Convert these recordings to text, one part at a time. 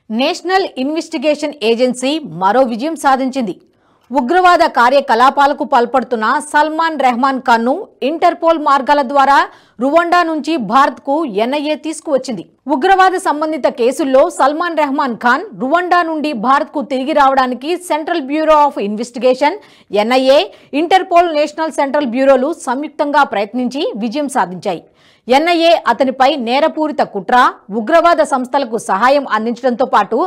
National investigation agency మరో విజయం సాధించింది. ఉగ్రవాద కార్యకలాపాలకు పాల్పడుతున్న సల్మాన్ రెహమాన్ ఖాన్ను ఇంటర్పోల్ మార్గాల ద్వారా రువాండా నుంచి భారత్కు ఎన్ఐఏ తీసుకువచ్చింది. ఉగ్రవాద సంబంధిత కేసుల్లో సల్మాన్ రెహమాన్ ఖాన్ రువాండా నుండి భారత్కు తిరిగి రావడానికి central bureau of investigation, NIA, Interpol national central బ్యూరోలు సంయుక్తంగా ప్రయత్నించి విజయం సాధించాయి. ఎన్ఐఏ అతనిపై నేరపూరిత కుట్ర, ఉగ్రవాద సంస్థలకు సహాయం అందించడంతో పాటు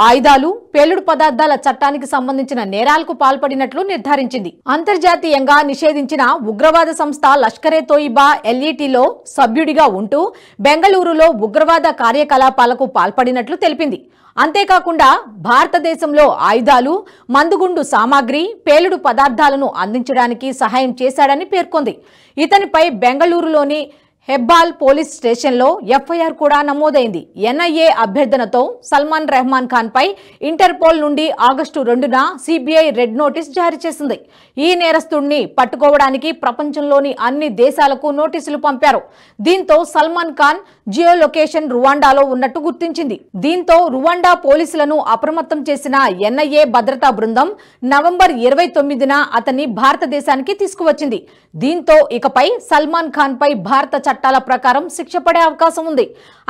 ఆయుధాలు, పేలుడు పదార్థాల చట్టానికి సంబంధించిన నేరాలకు పాల్పడినట్లు నిర్ధారించింది. అంతర్జాతీయంగా నిషేధించిన ఉగ్రవాద సంస్థ లష్కరే తోయిబా ఎల్ఈటీలో సభ్యుడిగా ఉంటూ బెంగళూరులో ఉగ్రవాద కార్యకలాపాలకు పాల్పడినట్లు తెలిపింది. అంతేకాకుండా భారతదేశంలో ఆయుధాలు, మందుగుండు సామాగ్రి, పేలుడు పదార్థాలను అందించడానికి సహాయం చేశాడని పేర్కొంది. ఇతనిపై బెంగళూరులోని హెబ్బాల్ పోలీస్ స్టేషన్లో ఎఫ్ఐఆర్ కూడా నమోదైంది. ఎన్ఐఏ అభ్యర్థనతో సల్మాన్ రెహమాన్ ఖాన్ పై ఇంటర్పోల్ నుండి ఆగస్టు 2న సిబిఐ రెడ్ నోటీస్ జారీ చేసింది. ఈ నేరస్తుడిని పట్టుకోవడానికి ప్రపంచంలోని అన్ని దేశాలకు నోటీసులు పంపారు. దీంతో సల్మాన్ ఖాన్ జియో లొకేషన్ రువాండాలో ఉన్నట్టు గుర్తించింది. దీంతో రువాండా పోలీసులను అప్రమత్తం చేసిన ఎన్ఐఏ భద్రతా బృందం నవంబర్ 29న అతన్ని భారతదేశానికి తీసుకువచ్చింది. దీంతో ఇకపై సల్మాన్ ఖాన్ పై భారత చట్టాల ప్రకారం శిక్ష పడే అవకాశం ఉంది.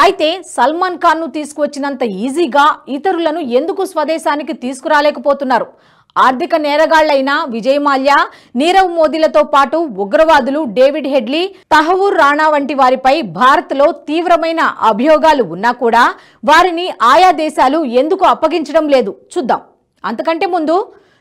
అయితే సల్మాన్ ఖాన్ ను తీసుకువచ్చినంత ఈజీగా ఇతరులను ఎందుకు స్వదేశానికి తీసుకురాలేకపోతున్నారు? ఆర్థిక నేరగాళ్లైన విజయ్ మాల్యా, నీరవ్ మోదీలతో పాటు ఉగ్రవాదులు డేవిడ్ హెడ్లీ, తహవూర్ రాణా వంటి వారిపై భారత్లో తీవ్రమైన అభియోగాలు ఉన్నా కూడా వారిని ఆయా దేశాలు ఎందుకు అప్పగించడం లేదు చూద్దాం. అంతకంటే ముందు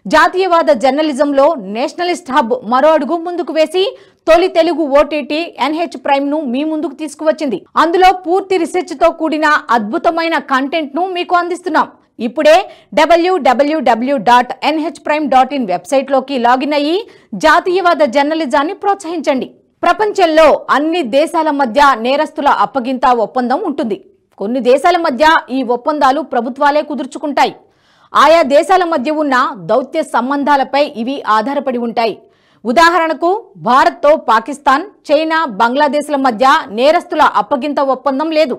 జాతీయవాద జర్నలిజంలో నేషనలిస్ట్ హబ్ మరో అడుగు ముందుకు వేసి తొలి తెలుగు ఓటీటీ NH ప్రైమ్ ను మీ ముందుకు తీసుకువచ్చింది. అందులో పూర్తి రీసెర్చ్ తో కూడిన అద్భుతమైన కంటెంట్ ను మీకు అందిస్తున్నాం. ఇప్పుడే www.nhprime.in వెబ్సైట్ లోకి లాగిన్ అయ్యి జాతీయవాద జర్నలిజాన్ని ప్రోత్సహించండి. ప్రపంచంలో అన్ని దేశాల మధ్య నేరస్తుల అప్పగింత ఒప్పందం ఉంటుంది. కొన్ని దేశాల మధ్య ఈ ఒప్పందాలు ప్రభుత్వాలే కుదుర్చుకుంటాయి. ఆయా దేశాల మధ్య ఉన్న దౌత్య సంబంధాలపై ఇవి ఆధారపడి ఉంటాయి. ఉదాహరణకు భారత్తో పాకిస్తాన్, చైనా, బంగ్లాదేశ్ల మధ్య నేరస్తుల అప్పగింత ఒప్పందం లేదు.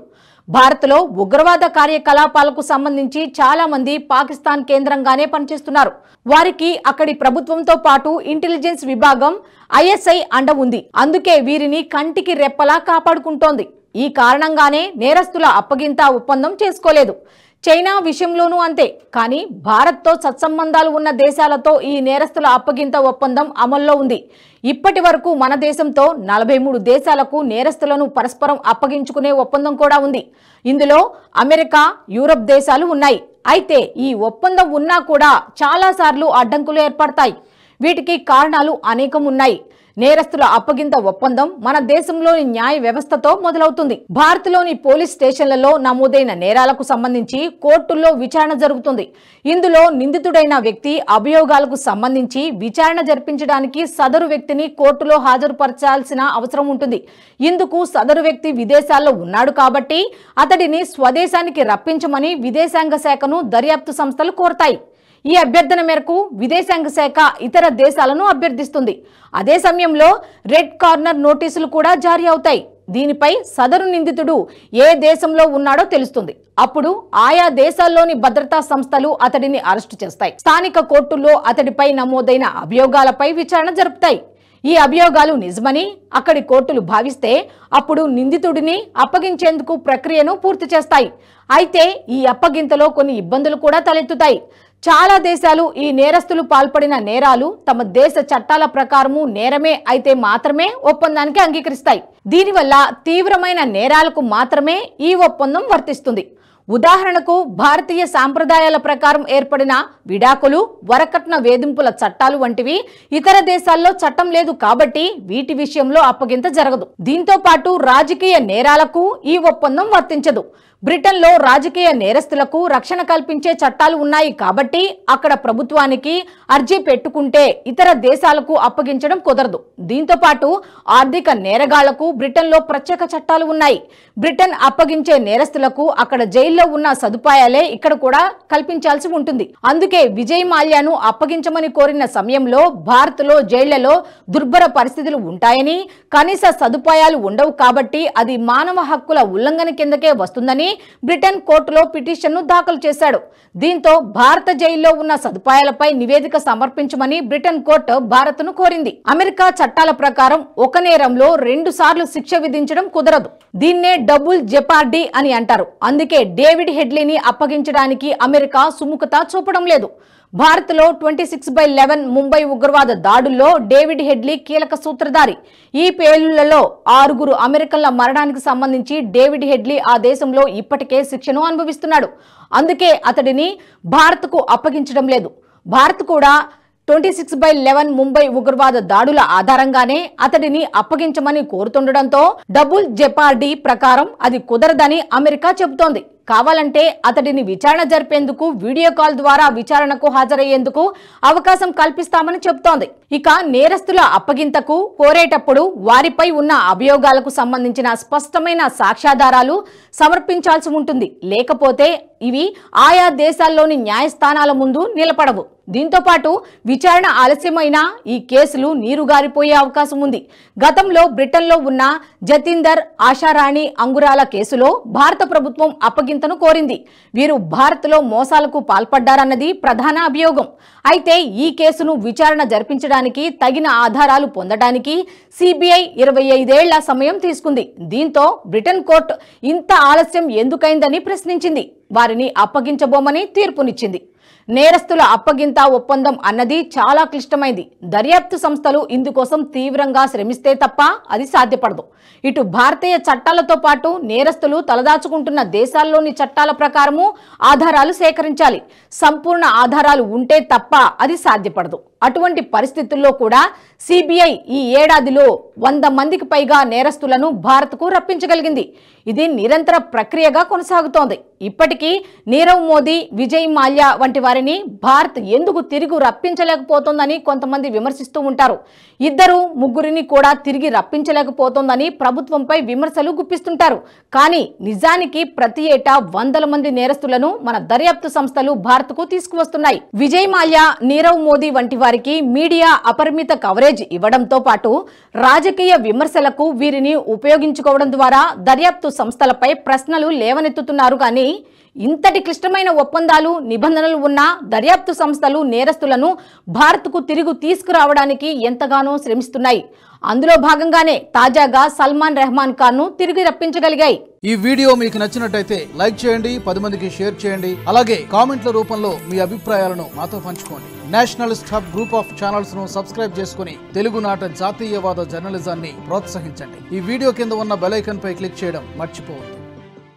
భారత్లో ఉగ్రవాద కార్యకలాపాలకు సంబంధించి చాలా మంది పాకిస్తాన్ కేంద్రంగానే పనిచేస్తున్నారు. వారికి అక్కడి ప్రభుత్వంతో పాటు ఇంటెలిజెన్స్ విభాగం ISI అండ ఉంది. అందుకే వీరిని కంటికి రెప్పలా కాపాడుకుంటోంది. ఈ కారణంగానే నేరస్తుల అప్పగింత ఒప్పందం చేసుకోలేదు. చైనా విషయంలోనూ అంతే. కానీ భారత్తో సత్సంబంధాలు ఉన్న దేశాలతో ఈ నేరస్తుల అప్పగింత ఒప్పందం అమల్లో ఉంది. ఇప్పటి వరకు మన దేశంతో 43 దేశాలకు నేరస్తులను పరస్పరం అప్పగించుకునే ఒప్పందం కూడా ఉంది. ఇందులో అమెరికా, యూరప్ దేశాలు ఉన్నాయి. అయితే ఈ ఒప్పందం ఉన్నా కూడా చాలాసార్లు అడ్డంకులు ఏర్పడతాయి. వీటికి కారణాలు అనేకం ఉన్నాయి. నేరస్తుల అప్పగింత ఒప్పందం మన దేశంలోని న్యాయ వ్యవస్థతో మొదలవుతుంది. భారత్లోని పోలీస్ స్టేషన్లలో నమోదైన నేరాలకు సంబంధించి కోర్టుల్లో విచారణ జరుగుతుంది. ఇందులో నిందితుడైన వ్యక్తి అభియోగాలకు సంబంధించి విచారణ జరిపించడానికి సదరు వ్యక్తిని కోర్టులో హాజరుపరచాల్సిన అవసరం ఉంటుంది. ఇందుకు సదరు వ్యక్తి విదేశాల్లో ఉన్నాడు కాబట్టి అతడిని స్వదేశానికి రప్పించమని విదేశాంగ శాఖను దర్యాప్తు సంస్థలు కోరతాయి. ఈ అభ్యర్థన మేరకు విదేశాంగ శాఖ ఇతర దేశాలను అభ్యర్థిస్తుంది. అదే సమయంలో రెడ్ కార్నర్ నోటీసులు కూడా జారీ అవుతాయి. దీనిపై సదరు నిందితుడు ఏ దేశంలో ఉన్నాడో తెలుస్తుంది. అప్పుడు ఆయా దేశాల్లోని భద్రతా సంస్థలు అతడిని అరెస్టు చేస్తాయి. స్థానిక కోర్టుల్లో అతడిపై నమోదైన అభియోగాలపై విచారణ జరుపుతాయి. ఈ అభియోగాలు నిజమని అక్కడి కోర్టులు భావిస్తే అప్పుడు నిందితుడిని అప్పగించేందుకు ప్రక్రియను పూర్తి చేస్తాయి. అయితే ఈ అప్పగింతలో కొన్ని ఇబ్బందులు కూడా తలెత్తుతాయి. చాలా దేశాలు ఈ నేరస్తులు పాల్పడిన నేరాలు తమ దేశ చట్టాల ప్రకారము నేరమే అయితే మాత్రమే ఒప్పందానికి అంగీకరిస్తాయి. దీనివల్ల తీవ్రమైన నేరాలకు మాత్రమే ఈ ఒప్పందం వర్తిస్తుంది. ఉదాహరణకు భారతీయ సాంప్రదాయాల ప్రకారం ఏర్పడిన విడాకులు, వరకట్న వేధింపుల చట్టాలు వంటివి ఇతర దేశాల్లో చట్టం లేదు కాబట్టి వీటి విషయంలో అప్పగింత జరగదు. దీంతో పాటు రాజకీయ నేరాలకు ఈ ఒప్పందం వర్తించదు. బ్రిటన్లో రాజకీయ నేరస్తులకు రక్షణ కల్పించే చట్టాలు ఉన్నాయి కాబట్టి అక్కడ ప్రభుత్వానికి అర్జీ పెట్టుకుంటే ఇతర దేశాలకు అప్పగించడం కుదరదు. దీంతో పాటు ఆర్థిక నేరగాళ్లకు బ్రిటన్లో ప్రత్యేక చట్టాలు ఉన్నాయి. బ్రిటన్ అప్పగించే నేరస్తులకు అక్కడ జైల్లో ఉన్న సదుపాయాలే ఇక్కడ కూడా కల్పించాల్సి ఉంటుంది. అందుకే విజయ్ మాల్యాను అప్పగించమని కోరిన సమయంలో భారత్లో జైళ్లలో దుర్భర పరిస్థితులు ఉంటాయని, కనీస సదుపాయాలు ఉండవు కాబట్టి అది మానవ హక్కుల ఉల్లంఘన కిందకే వస్తుందని బ్రిటన్ కోర్టులో పిటిషన్ను దాఖలు చేశాడు. దీంతో భారత జైల్లో ఉన్న సదుపాయాలపై నివేదిక సమర్పించమని బ్రిటన్ కోర్టు భారత్ను కోరింది. అమెరికా చట్టాల ప్రకారం ఒక నేరంలో 2 సార్లు శిక్ష విధించడం కుదరదు. దీన్నే డబుల్ జెపార్డీ అని అంటారు. అందుకే డేవిడ్ హెడ్లీని అప్పగించడానికి అమెరికా సుముఖత చూపడం లేదు. భారత్లో 26/11 ముంబై ఉగ్రవాద దాడుల్లో డేవిడ్ హెడ్లీ కీలక సూత్రధారి. ఈ పేలుళ్లలో 6 అమెరికన్ల మరణానికి సంబంధించి డేవిడ్ హెడ్లీ ఆ దేశంలో ఇప్పటికే శిక్షను అనుభవిస్తున్నాడు. అందుకే అతడిని భారత్కు అప్పగించడం లేదు. భారత్ కూడా 26/11 ముంబై ఉగ్రవాద దాడుల ఆధారంగానే అతడిని అప్పగించమని కోరుతుండటంతో డబుల్ జెపార్డీ ప్రకారం అది కుదరదని అమెరికా చెబుతోంది. కావాలంటే అతడిని విచారణ జరిపేందుకు వీడియో కాల్ ద్వారా విచారణకు హాజరయ్యేందుకు అవకాశం కల్పిస్తామని చెబుతోంది. ఇక నేరస్తుల అప్పగింతకు కోరేటప్పుడు వారిపై ఉన్న అభియోగాలకు సంబంధించిన స్పష్టమైన సాక్ష్యాధారాలు సమర్పించాల్సి ఉంటుంది. లేకపోతే ఇవి ఆయా దేశాల్లోని న్యాయస్థానాల ముందు నిలబడవు. దీంతో పాటు విచారణ ఆలస్యమైనా ఈ కేసులు నీరుగారిపోయే అవకాశం ఉంది. గతంలో బ్రిటన్లో ఉన్న జతీందర్ ఆశారాణి అంగురాల కేసులో భారత ప్రభుత్వం అప్పగింతను కోరింది. వీరు భారత్లో మోసాలకు పాల్పడ్డారన్నది ప్రధాన అభియోగం. అయితే ఈ కేసును విచారణ జరిపించడానికి తగిన ఆధారాలు పొందడానికి సిబిఐ 25 ఏళ్ల సమయం తీసుకుంది. దీంతో బ్రిటన్ కోర్టు ఇంత ఆలస్యం ఎందుకైందని ప్రశ్నించింది. వారిని అప్పగించబోమని తీర్పునిచ్చింది. నేరస్తుల అప్పగింత ఒప్పందం అన్నది చాలా క్లిష్టమైంది. దర్యాప్తు సంస్థలు ఇందుకోసం తీవ్రంగా శ్రమిస్తే తప్ప అది సాధ్యపడదు. ఇటు భారతీయ చట్టాలతో పాటు నేరస్తులు తలదాచుకుంటున్న దేశాల్లోని చట్టాల ప్రకారము ఆధారాలు సేకరించాలి. సంపూర్ణ ఆధారాలు ఉంటే తప్ప అది సాధ్యపడదు. అటువంటి పరిస్థితుల్లో కూడా సిబిఐ ఈ ఏడాదిలో 100 మందికి పైగా నేరస్తులను భారత్కు రప్పించగలిగింది. ఇది నిరంతర ప్రక్రియగా కొనసాగుతోంది. ఇప్పటికీ నీరవ్ మోదీ, విజయ్ మాల్యా వంటి వారిని భారత్ ఎందుకు తిరిగి రప్పించలేకపోతోందని కొంతమంది విమర్శిస్తూ ఉంటారు. 2-3 కూడా తిరిగి రప్పించలేకపోతోందని ప్రభుత్వంపై విమర్శలు గుప్పిస్తుంటారు. కానీ నిజానికి ప్రతి ఏటా 100ల మంది నేరస్తులను మన దర్యాప్తు సంస్థలు భారత్కు తీసుకువస్తున్నాయి. విజయ్ మాల్యా, నీరవ్ మోదీ వంటి వారికి మీడియా అపరిమిత కవరేజ్ ఇవ్వడంతో పాటు రాజకీయ విమర్శలకు వీరిని ఉపయోగించుకోవడం ద్వారా దర్యాప్తు సంస్థలపై ప్రశ్నలు లేవనెత్తుతున్నారు. కానీ ఇంతటి క్లిష్టమైన ఒప్పందాలు, నిబంధనలు ఉన్న దర్యాప్తు సంస్థలు నేరస్తులను భారత్కు తిరిగి తీసుకురావడానికి ఎంతగానో శ్రమిస్తున్నాయి. అందులో భాగంగానే తాజాగా సల్మాన్ రెహమాన్ ఖాన్ ను తిరిగి రప్పించగలిగాయి. ఈ వీడియో మీకు నచ్చినట్టయితే లైక్ చేయండి, 10 మందికి షేర్ చేయండి. అలాగే కామెంట్ల రూపంలో మీ అభిప్రాయాలను మాతో పంచుకోండి. Nationalist hub group of channels ను సబ్స్క్రైబ్ చేసుకుని తెలుగునాట జాతీయవాద జర్నలిజాన్ని ప్రోత్సహించండి. ఈ వీడియో కింద ఉన్న బెల్ ఐకాన్ పై క్లిక్ చేయడం మర్చిపోవద్దు.